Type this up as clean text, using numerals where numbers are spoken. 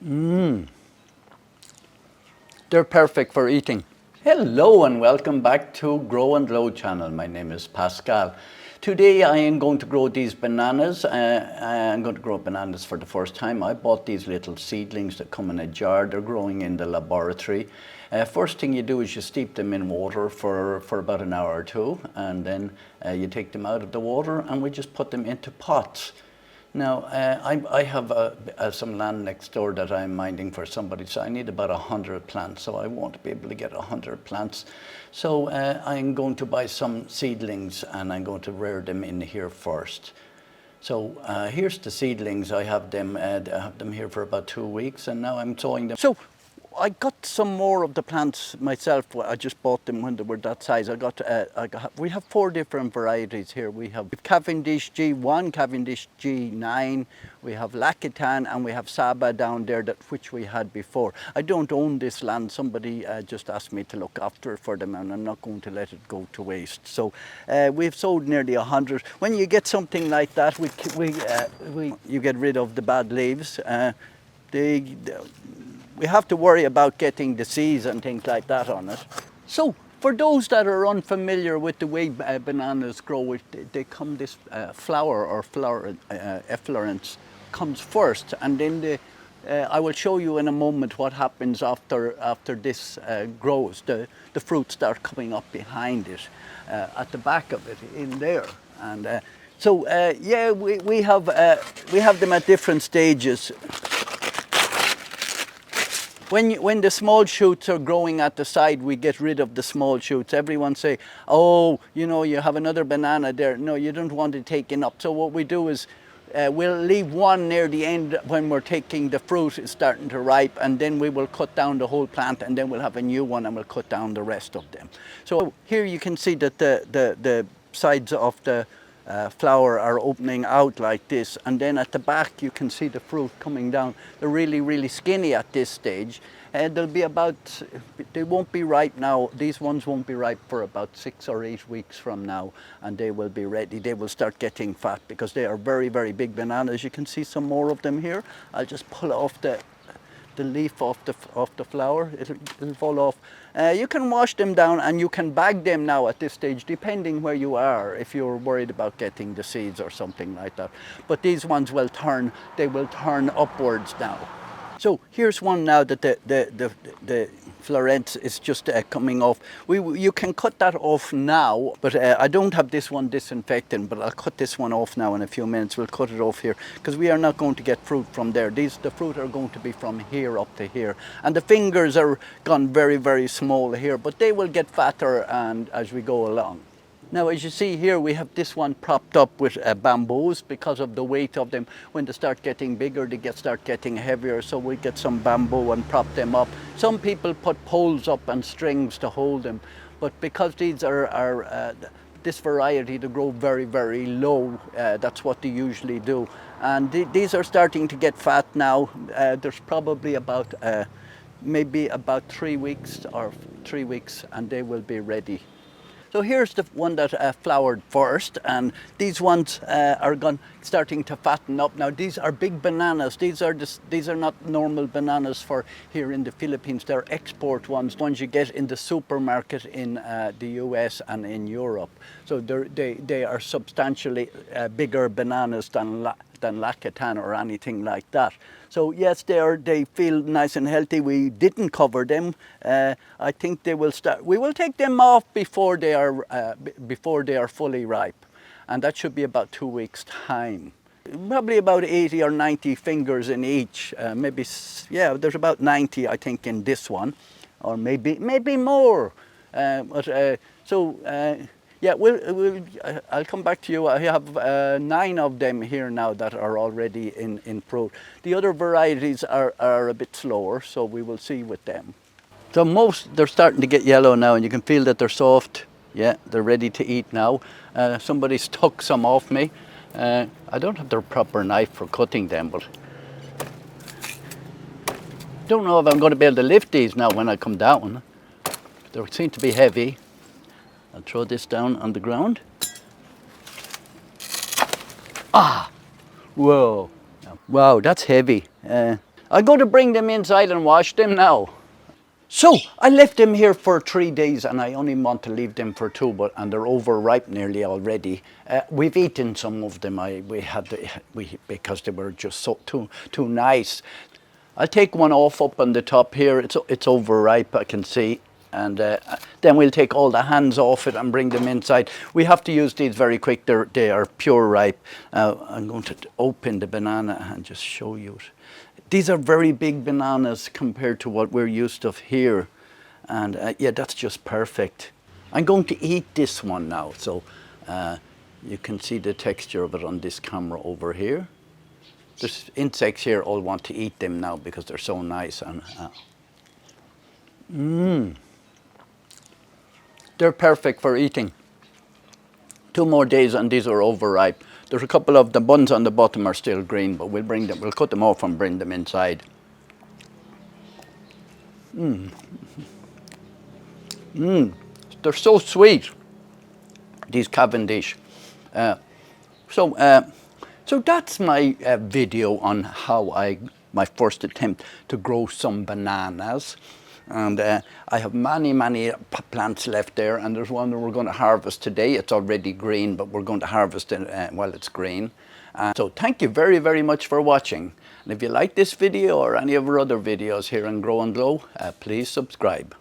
They're perfect for eating. Hello and welcome back to growNglow channel. My name is Pascal. Today I am going to grow these bananas. I'm going to grow bananas for the first time. I bought these little seedlings that come in a jar. They're growing in the laboratory. First thing you do is you steep them in water for about an hour or two, and then you take them out of the water and we just put them into pots. Now, I have some land next door that I'm minding for somebody, so I need about 100 plants, so I won't be able to get 100 plants. So I'm going to buy some seedlings and I'm going to rear them in here first. So here's the seedlings. I have them here for about 2 weeks, and now I'm sowing them. So I got some more of the plants myself. I just bought them when they were that size. We have 4 different varieties here. We have Cavendish G1, Cavendish G9, we have Lakatan, and we have Saba down there, which we had before. I don't own this land. Somebody just asked me to look after it for them, and I'm not going to let it go to waste. So we've sold nearly 100. When you get something like that, you get rid of the bad leaves. We have to worry about getting disease and things like that on it. So for those that are unfamiliar with the way bananas grow, they come this flower or efflorescence comes first, and then I will show you in a moment what happens after this grows. The fruits start coming up behind it, at the back of it in there. And yeah, we have them at different stages. When the small shoots are growing at the side, we get rid of the small shoots. Everyone say, oh, you know, you have another banana there. No, you don't want it taken up. So what we do is we'll leave one near the end when we're taking the fruit is starting to ripe, and then we will cut down the whole plant, and then we'll have a new one and we'll cut down the rest of them. So here you can see that the sides of the flower are opening out like this, and then at the back you can see the fruit coming down. They're really, really skinny at this stage, and they won't be ripe now. These ones won't be ripe for about 6 or 8 weeks from now, and they will be ready. They will start getting fat because they are very, very big bananas. You can see some more of them here. I'll just pull off the leaf off the flower. It'll fall off. You can wash them down and you can bag them now at this stage, depending where you are, if you're worried about getting the seeds or something like that. But these ones will turn upwards now. So here's one now that the florence is just coming off. You can cut that off now, but I don't have this one disinfecting, but I'll cut this one off now in a few minutes. We'll cut it off here because we are not going to get fruit from there. The fruit are going to be from here up to here, and the fingers are gone very, very small here, but they will get fatter and as we go along. Now, as you see here, we have this one propped up with bamboos because of the weight of them. When they start getting bigger, they start getting heavier, so we get some bamboo and prop them up. Some people put poles up and strings to hold them, but because these are this variety, they grow very, very low. That's what they usually do. And these are starting to get fat now. There's probably maybe about 3 weeks and they will be ready. So here's the one that flowered first, and these ones are starting to fatten up. Now these are big bananas. These are not normal bananas for here in the Philippines. They're export ones you get in the supermarket in the US and in Europe. So they are substantially bigger bananas than Lakatan or anything like that. So yes, they feel nice and healthy. We didn't cover them. I think they will start. We will take them off before they are fully ripe, and that should be about 2 weeks' time. Probably about 80 or 90 fingers in each. There's about 90, I think, in this one, or maybe more. Yeah, I'll come back to you. I have 9 of them here now that are already in fruit. The other varieties are a bit slower, so we will see with them. So they're starting to get yellow now, and you can feel that they're soft. Yeah, they're ready to eat now. Somebody stuck some off me. I don't have the proper knife for cutting them, but don't know if I'm going to be able to lift these now when I come down. They seem to be heavy. I'll throw this down on the ground. Ah! Whoa! Wow, that's heavy. I'll go to bring them inside and wash them now. So I left them here for 3 days, and I only want to leave them for 2, and they're overripe nearly already. We've eaten some of them. Because they were just so too nice. I'll take one off up on the top here. It's overripe, I can see. And then we'll take all the hands off it and bring them inside. We have to use these very quick. They are pure ripe. I'm going to open the banana and just show you it. These are very big bananas compared to what we're used to here. And yeah, that's just perfect. I'm going to eat this one now. So you can see the texture of it on this camera over here. There's insects here all want to eat them now because they're so nice. And they're perfect for eating. 2 more days and these are overripe. There's a couple of the buns on the bottom are still green, but we'll cut them off and bring them inside. They're so sweet, these Cavendish. So that's my video on how my first attempt to grow some bananas. And I have many plants left there, and there's one that we're going to harvest today. It's already green, but we're going to harvest it while it's green. So thank you very much for watching. And if you like this video or any of our other videos here on growNglow, please subscribe.